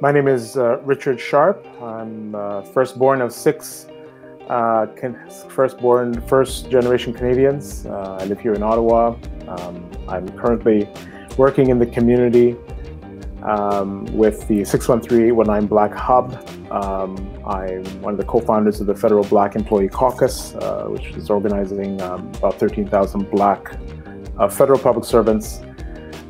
My name is Richard Sharpe. I'm firstborn of six first-generation Canadians. I live here in Ottawa. I'm currently working in the community with the 613-819 Black Hub. I'm one of the co-founders of the Federal Black Employee Caucus, which is organizing about 13,000 Black federal public servants.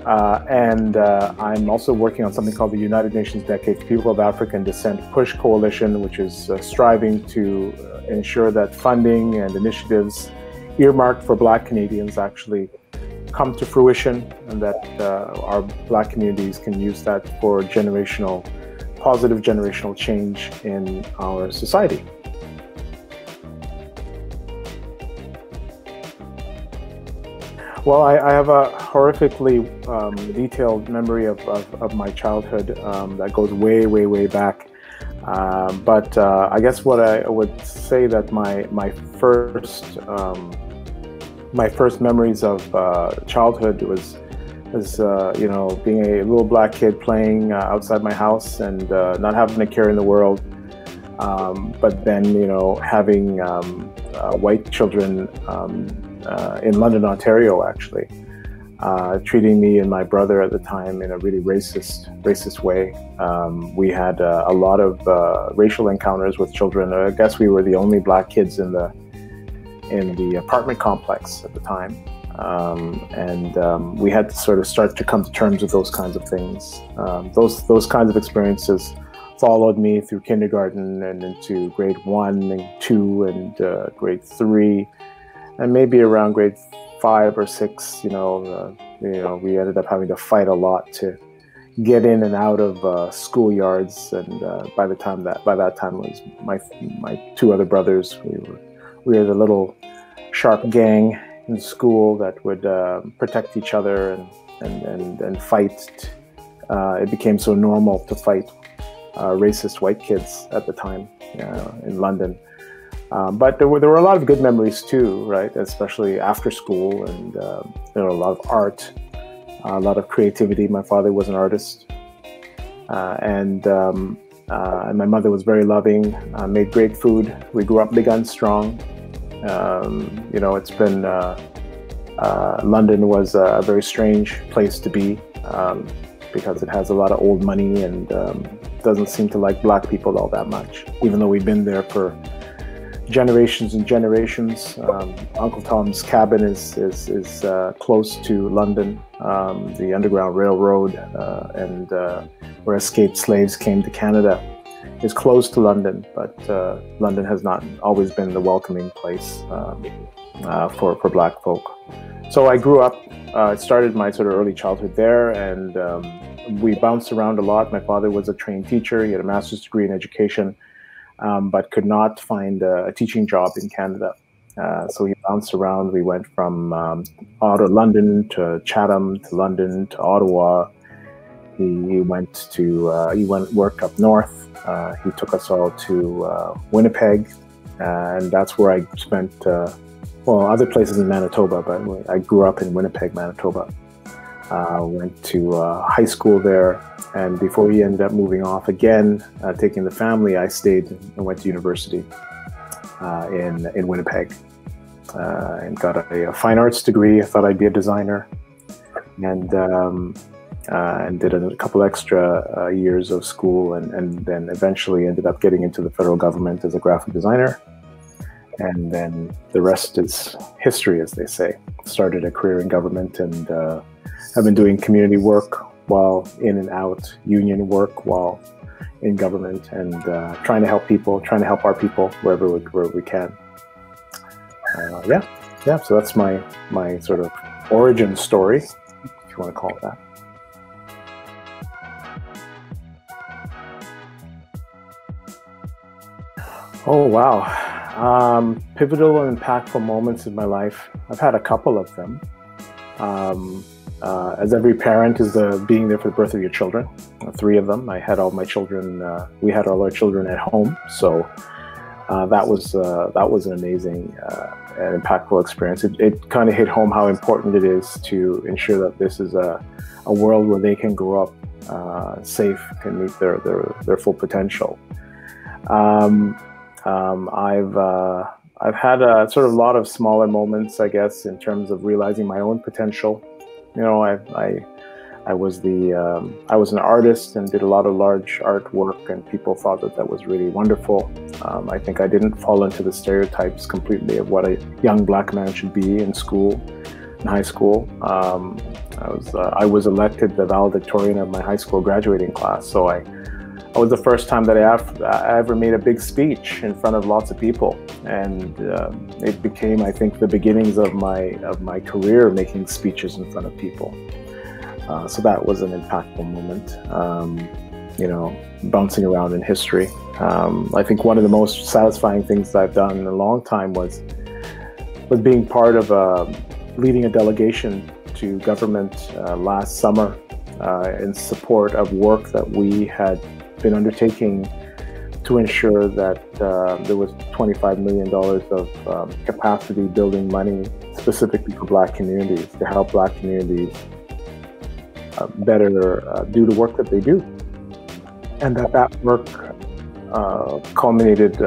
And I'm also working on something called the United Nations Decade for People of African Descent Push Coalition, which is striving to ensure that funding and initiatives earmarked for Black Canadians actually come to fruition, and that our Black communities can use that for positive generational change in our society. Well, I have a horrifically detailed memory of my childhood that goes way, way, way back. But I guess what I would say that my first memories of childhood was you know, being a little Black kid playing outside my house and not having a care in the world. But then, you know, having white children in London, Ontario, actually, treating me and my brother at the time in a really racist way. We had a lot of racial encounters with children. I guess we were the only Black kids in the apartment complex at the time, and we had to sort of start to come to terms with those kinds of things. Those kinds of experiences followed me through kindergarten and into grade 1 and 2 and grade 3. And maybe around grade 5 or 6, we ended up having to fight a lot to get in and out of schoolyards. And by that time, it was my two other brothers. We were the little sharp gang in school that would protect each other and fight. It became so normal to fight racist white kids at the time in London. But there were a lot of good memories too, right? Especially after school, and a lot of art, a lot of creativity. My father was an artist, and my mother was very loving. Made great food. We grew up big and strong. It's been London was a very strange place to be because it has a lot of old money and doesn't seem to like Black people all that much, even though we've been there for generations and generations. Uncle Tom's Cabin is close to London. The Underground Railroad and where escaped slaves came to Canada is close to London, but London has not always been the welcoming place for Black folk. So I grew up, started my sort of early childhood there, and we bounced around a lot. My father was a trained teacher. He had a master's degree in education, but could not find a teaching job in Canada. So he bounced around. We went from London to Chatham to London to Ottawa. He went work up north. He took us all to Winnipeg, and that's where I spent, other places in Manitoba, but I grew up in Winnipeg, Manitoba. Went to high school there, and before he ended up moving off again, taking the family, I stayed and went to university in Winnipeg and got a fine arts degree. I thought I'd be a designer, and did a couple extra years of school, and then eventually ended up getting into the federal government as a graphic designer. And then the rest is history, as they say. Started a career in government, and I've been doing community work while in and out, union work while in government, and trying to help people, trying to help our people wherever we can. So that's my sort of origin story, if you want to call it that. Oh, wow. Pivotal and impactful moments in my life. I've had a couple of them. As every parent is being there for the birth of your children. 3 of them. I had all my children. We had all our children at home, so that was an amazing and impactful experience. It kind of hit home how important it is to ensure that this is a world where they can grow up safe, can meet their full potential. I've had a sort of lot of smaller moments, I guess, in terms of realizing my own potential. You know, I was an artist and did a lot of large artwork, and people thought that was really wonderful. I think I didn't fall into the stereotypes completely of what a young Black man should be in school, in high school. I was elected the valedictorian of my high school graduating class, so I was the first time that I ever made a big speech in front of lots of people, and it became, I think, the beginnings of my career, making speeches in front of people. So that was an impactful moment, you know, bouncing around in history. I think one of the most satisfying things that I've done in a long time was being part of leading a delegation to government last summer in support of work that we had been undertaking to ensure that there was $25 million of capacity building money specifically for Black communities, to help Black communities better do the work that they do. And that work culminated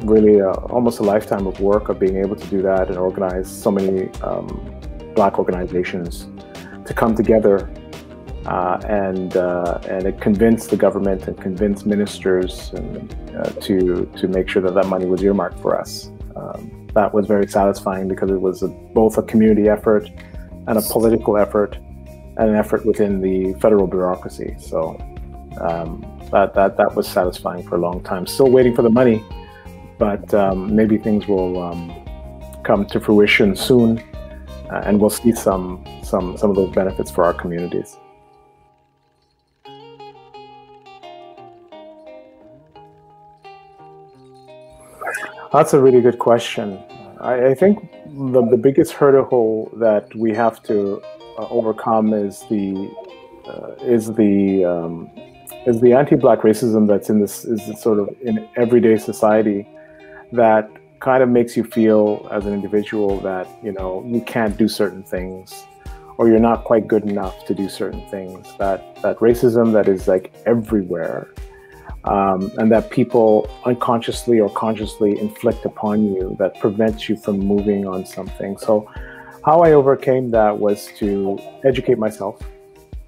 really almost a lifetime of work of being able to do that and organize so many Black organizations to come together and it convinced the government and convinced ministers to make sure that money was earmarked for us. That was very satisfying because it was both a community effort and a political effort and an effort within the federal bureaucracy. So that was satisfying for a long time. Still waiting for the money, but maybe things will come to fruition soon, and we'll see some of those benefits for our communities. That's a really good question. I think the biggest hurdle that we have to overcome is the anti-Black racism that's in this sort of in everyday society, that kind of makes you feel as an individual that, you know, you can't do certain things, or you're not quite good enough to do certain things. That racism that is like everywhere, and that people unconsciously or consciously inflict upon you, that prevents you from moving on something. So how I overcame that was to educate myself.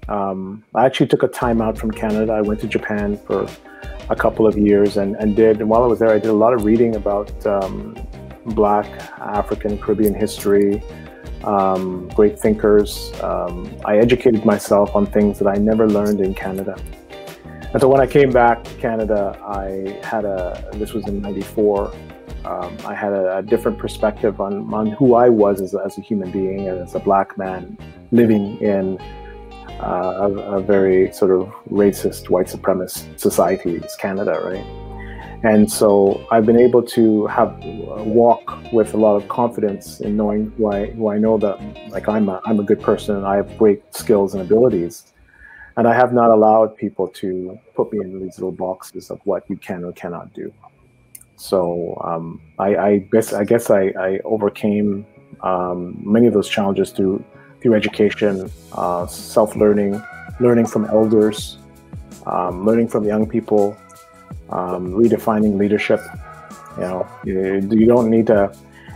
I actually took a time out from Canada. I went to Japan for a couple of years and while I was there, I did a lot of reading about Black, African, Caribbean history, great thinkers. I educated myself on things that I never learned in Canada. And so when I came back to Canada, this was in '94, I had a different perspective on who I was as a human being, as a Black man living in a very sort of racist, white supremacist society as Canada, right? And so I've been able to walk with a lot of confidence in knowing who I know that, like, I'm a good person and I have great skills and abilities. And I have not allowed people to put me in these little boxes of what you can or cannot do. So I guess I overcame many of those challenges through education, self-learning, learning from elders, learning from young people, redefining leadership. You know, you don't need to.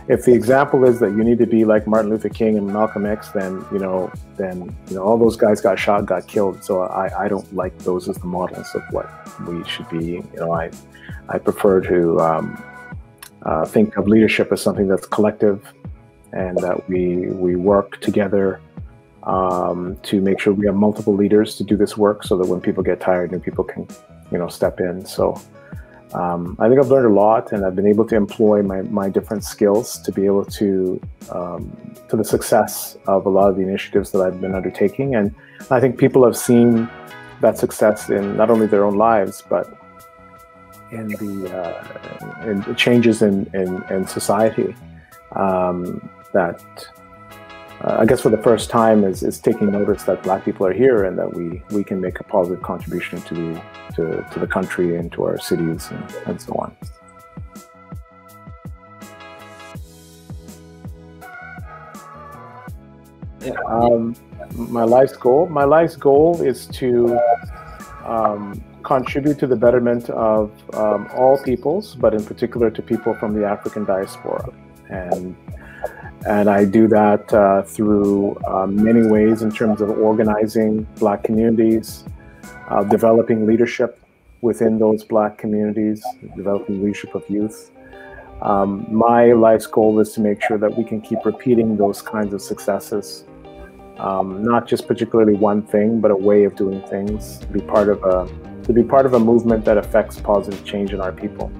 If the example is that you need to be like Martin Luther King and Malcolm X, then all those guys got shot, got killed. So I don't like those as the models of what we should be. You know, I prefer to think of leadership as something that's collective, and that we work together to make sure we have multiple leaders to do this work, so that when people get tired, new people can, step in. So I think I've learned a lot, and I've been able to employ my different skills to be able to the success of a lot of the initiatives that I've been undertaking. And I think people have seen that success in not only their own lives, but in the changes in society that I guess for the first time is taking notice that Black people are here, and that we can make a positive contribution to the country and to our cities and so on. My life's goal? My life's goal is to contribute to the betterment of all peoples, but in particular to people from the African diaspora. And I do that through many ways in terms of organizing Black communities, developing leadership within those Black communities, developing leadership of youth. My life's goal is to make sure that we can keep repeating those kinds of successes, not just particularly one thing, but a way of doing things, to be part of a movement that affects positive change in our people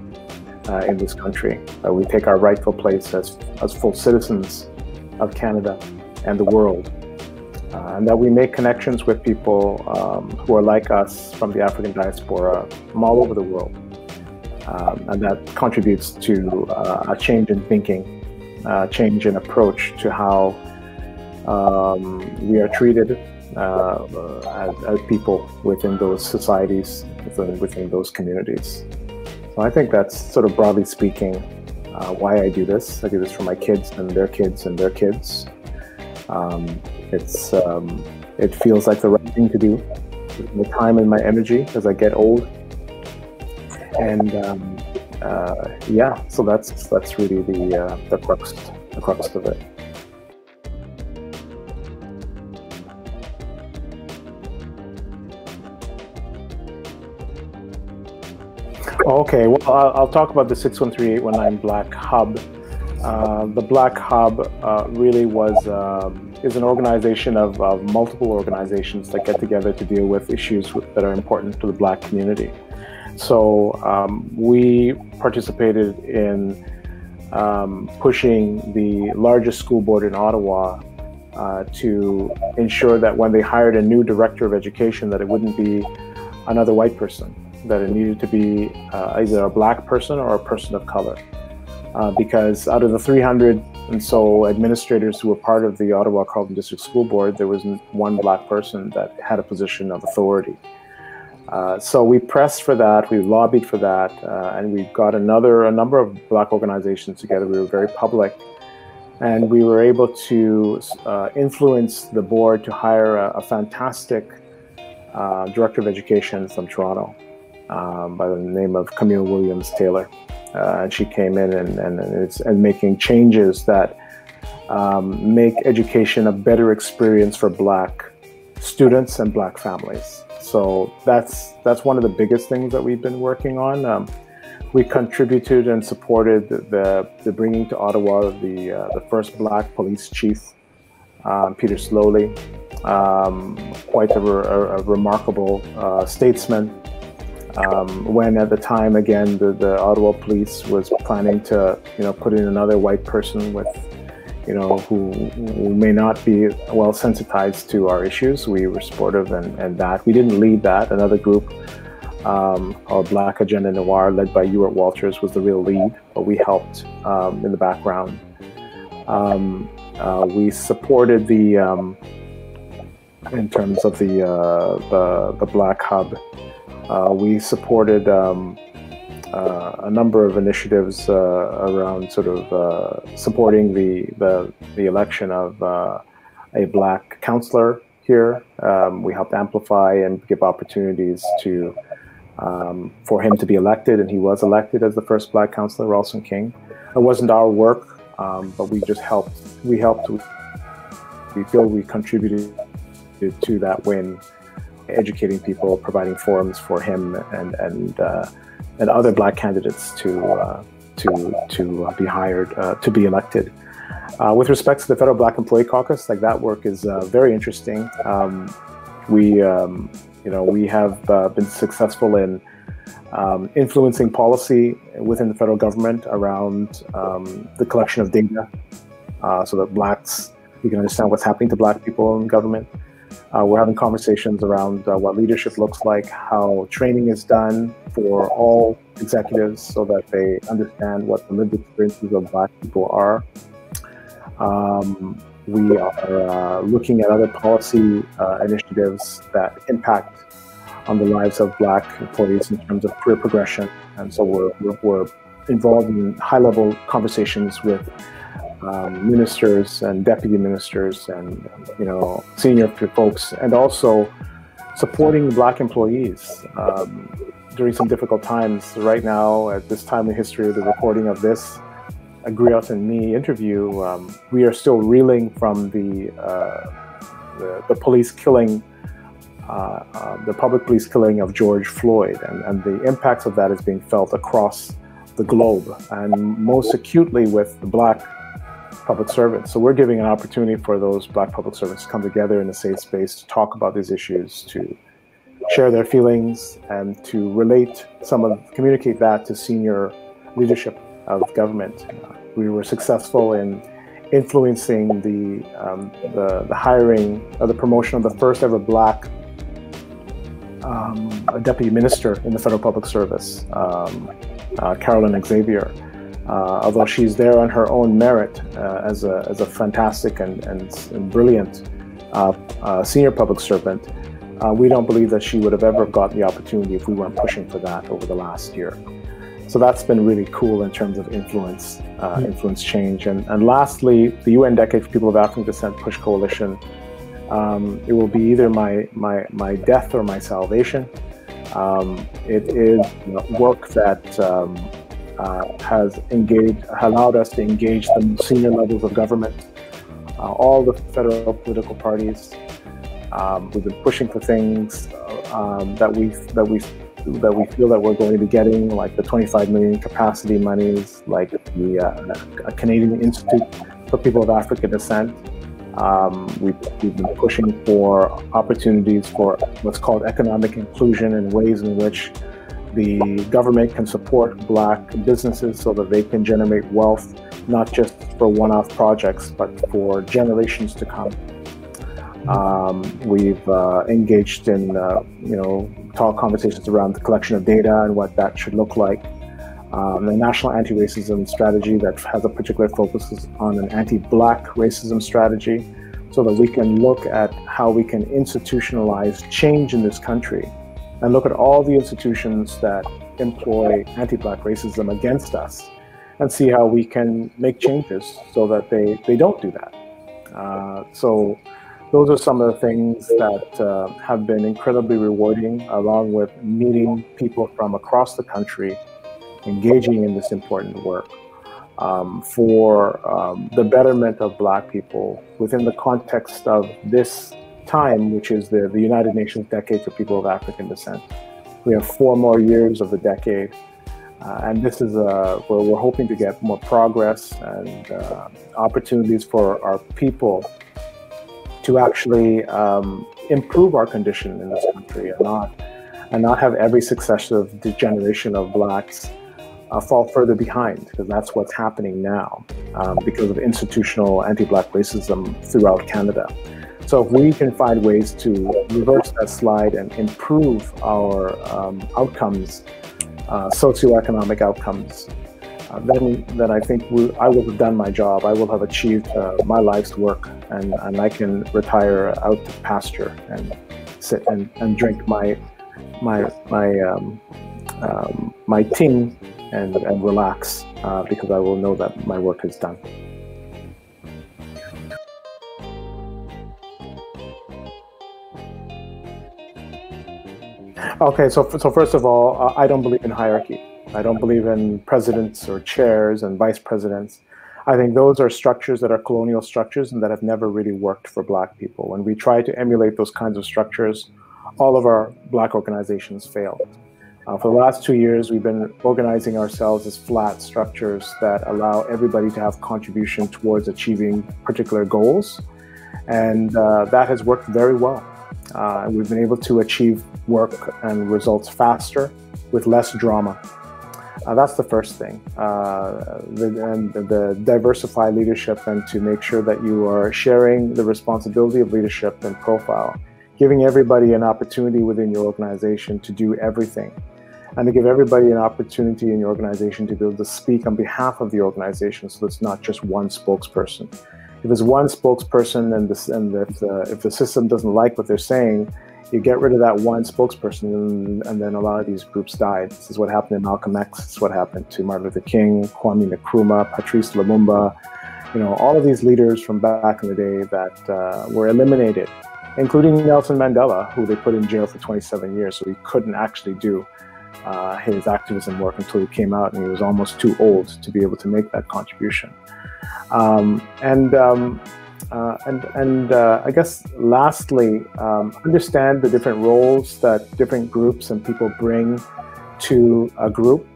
in this country. We take our rightful place as full citizens of Canada and the world, and that we make connections with people who are like us from the African diaspora from all over the world. And that contributes to a change in thinking, change in approach to how we are treated as people within those societies, within those communities. So I think that's sort of broadly speaking why I do this. I do this for my kids and their kids and their kids. It feels like the right thing to do with my time and my energy as I get old. And yeah, so that's really the crux of it. Okay, well, I'll talk about the 613819 Black Hub. The Black Hub really is an organization of multiple organizations that get together to deal with issues that are important to the Black community. So we participated in pushing the largest school board in Ottawa to ensure that when they hired a new director of education, that it wouldn't be another white person, that it needed to be either a Black person or a person of color. Because out of the 300 and so administrators who were part of the Ottawa Carleton District School Board, there was one Black person that had a position of authority. So we pressed for that, we lobbied for that, and we got a number of Black organizations together. We were very public, and we were able to influence the board to hire a fantastic director of education from Toronto by the name of Camille Williams-Taylor. And she came in and making changes that make education a better experience for Black students and Black families. So that's one of the biggest things that we've been working on. We contributed and supported the bringing to Ottawa the first Black police chief, Peter Slowly, quite a remarkable statesman. When at the time, again, the Ottawa police was planning to, put in another white person with, who may not be well sensitized to our issues. We were supportive and that. We didn't lead that. Another group called Black Agenda Noir, led by Ewart Walters, was the real lead, but we helped in the background. We supported in terms of the Black Hub. We supported a number of initiatives around sort of supporting the election of a Black councillor here. We helped amplify and give opportunities for him to be elected, and he was elected as the first Black councillor, Ralston King. It wasn't our work, but we just helped. We feel we contributed to that win, educating people, providing forums for him and other Black candidates to be hired, to be elected. With respect to the Federal Black Employee Caucus, that work is very interesting. We have been successful in influencing policy within the federal government around the collection of data, so that you can understand what's happening to Black people in government. We're having conversations around what leadership looks like, how training is done for all executives so that they understand what the lived experiences of Black people are. We are looking at other policy initiatives that impact on the lives of Black employees in terms of career progression. And so we're involved in high-level conversations with ministers and deputy ministers and, senior folks, and also supporting Black employees during some difficult times. Right now, at this time in history of the recording of this Griot and me interview, we are still reeling from the police killing, the public police killing of George Floyd, and the impacts of that is being felt across the globe, and most acutely with the Black public servants. So we're giving an opportunity for those Black public servants to come together in a safe space to talk about these issues, to share their feelings, and to communicate that to senior leadership of government. We were successful in influencing the hiring or the promotion of the first ever Black deputy minister in the federal public service, Carolyn Xavier. Although she's there on her own merit as a fantastic and brilliant senior public servant, we don't believe that she would have ever gotten the opportunity if we weren't pushing for that over the last year. So that's been really cool in terms of influence change. And lastly, the UN Decade for People of African Descent Push Coalition. It will be either my death or my salvation. It is work that has allowed us to engage the senior levels of government, all the federal political parties. We've been pushing for things that we feel that we're going to be getting, like the 25 million capacity monies, like the Canadian Institute for People of African Descent. We've been pushing for opportunities for what's called economic inclusion, and ways in which the government can support Black businesses so that they can generate wealth, not just for one-off projects, but for generations to come. We've engaged in, talk conversations around the collection of data and what that should look like. The National Anti-Racism Strategy that has a particular focus on an anti-Black racism strategy, so that we can look at how we can institutionalize change in this country and look at all the institutions that employ anti-Black racism against us and see how we can make changes so that they don't do that. So those are some of the things that have been incredibly rewarding, along with meeting people from across the country, engaging in this important work for the betterment of Black people within the context of this time, which is the United Nations Decade for People of African Descent. We have 4 more years of the decade, and this is where we're hoping to get more progress and opportunities for our people to actually improve our condition in this country, and not have every successive generation of Blacks fall further behind, because that's what's happening now because of institutional anti-Black racism throughout Canada. So if we can find ways to reverse that slide and improve our outcomes, socioeconomic outcomes, then I think I will have done my job. I will have achieved my life's work, and I can retire out to pasture and sit and drink my tea and relax because I will know that my work is done. Okay, so first of all, I don't believe in hierarchy. I don't believe in presidents or chairs and vice presidents. I think those are structures that are colonial structures and that have never really worked for Black people. When we try to emulate those kinds of structures, all of our Black organizations failed. For the last 2 years, we've been organizing ourselves as flat structures that allow everybody to have contribution towards achieving particular goals. And that has worked very well. We've been able to achieve work and results faster with less drama. That's the first thing. The diversify leadership, and to make sure that you are sharing the responsibility of leadership and profile, giving everybody an opportunity within your organization to do everything, and to give everybody an opportunity in your organization to be able to speak on behalf of the organization, so it's not just one spokesperson. If there's one spokesperson and if the system doesn't like what they're saying, you get rid of that one spokesperson, and then a lot of these groups died. This is what happened to Malcolm X. This is what happened to Martin Luther King, Kwame Nkrumah, Patrice Lumumba, all of these leaders from back in the day that were eliminated, including Nelson Mandela, who they put in jail for 27 years, so he couldn't actually do his activism work until he came out, and he was almost too old to be able to make that contribution. I guess lastly, understand the different roles that different groups and people bring to a group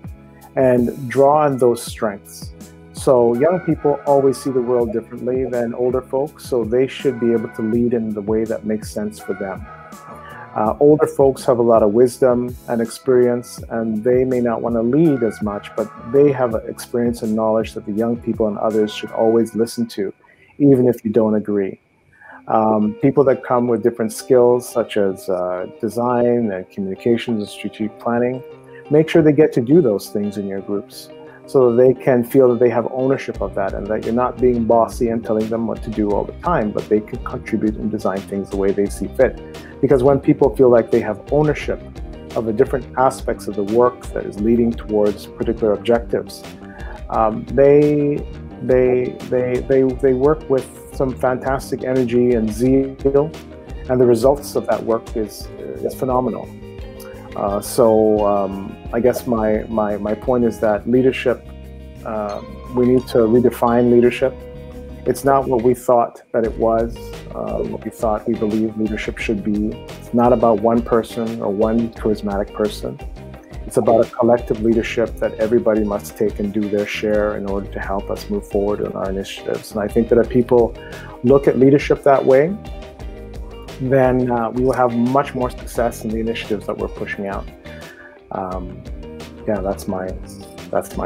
and draw on those strengths. So young people always see the world differently than older folks, so they should be able to lead in the way that makes sense for them. Older folks have a lot of wisdom and experience, and they may not want to lead as much, but they have experience and knowledge that the young people and others should always listen to, even if you don't agree. People that come with different skills, such as design and communications and strategic planning, make sure they get to do those things in your groups so that they can feel that they have ownership of that and that you're not being bossy and telling them what to do all the time, but they can contribute and design things the way they see fit. Because when people feel like they have ownership of the different aspects of the work that is leading towards particular objectives, they work with some fantastic energy and zeal, and the results of that work is phenomenal. I guess my point is that leadership, we need to redefine leadership. It's not what we thought that it was, what we thought we believe leadership should be. It's not about one person or one charismatic person. It's about a collective leadership that everybody must take and do their share in order to help us move forward on our initiatives. And I think that if people look at leadership that way, then we will have much more success in the initiatives that we're pushing out. Yeah, that's my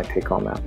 take on that.